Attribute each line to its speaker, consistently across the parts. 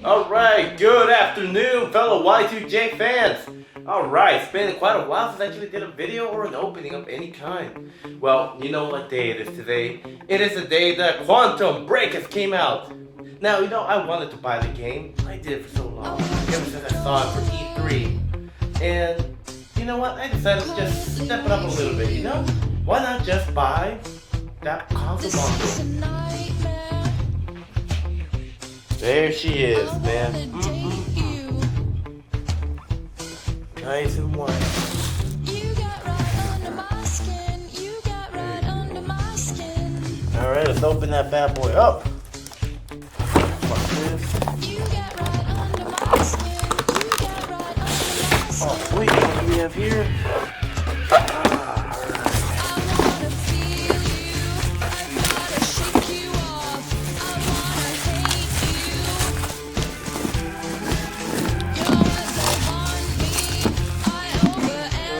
Speaker 1: Alright, good afternoon, fellow Y2J fans! Alright, it's been quite a while since I actually did a video or an opening of any kind. Well, you know what day it is today? It is the day that Quantum Break has came out! Now, I wanted to buy the game. I did it for so long, ever since I saw it for E3. And, you know what? I decided to just step it up a little bit, Why not just buy that console bundle? There she is, man. Nice and white. Alright, let's open that bad boy up. What's this? Oh, sweet. What do we have here?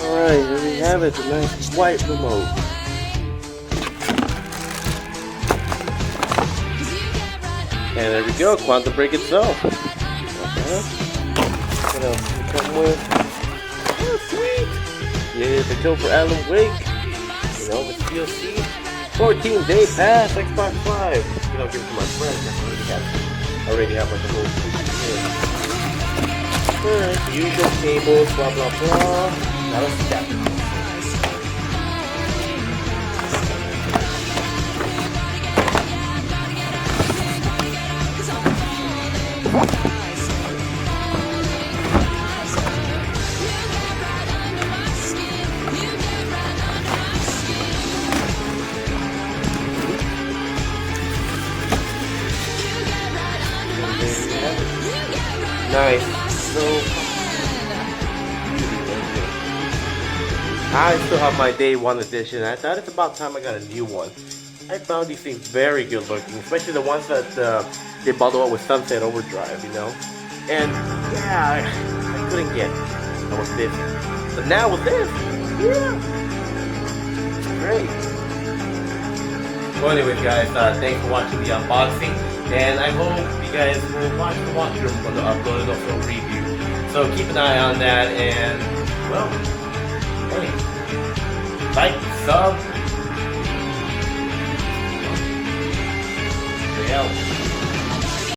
Speaker 1: Alright, here we have it, the nice white remote. And there we go, Quantum Break itself. What else does it come with? Oh, sweet! Yeah, the code for Alan Wake. With DLC. 14-day pass, Xbox 5. Give it to my friends. I already have like a little here. Alright, the usual cables, blah blah blah. Now let's step. Nice. So I still have my day one edition. I thought it's about time I got a new one. I found these things very good looking, especially the ones that they bundle up with Sunset Overdrive, And yeah, I couldn't get it. I was busy. But now with this, yeah, great. Well, anyways, guys, thanks for watching the unboxing, and I hope you guys will watch the walkthrough when the uploaded also review. So keep an eye on that, and well, hey, like, sub, stay out.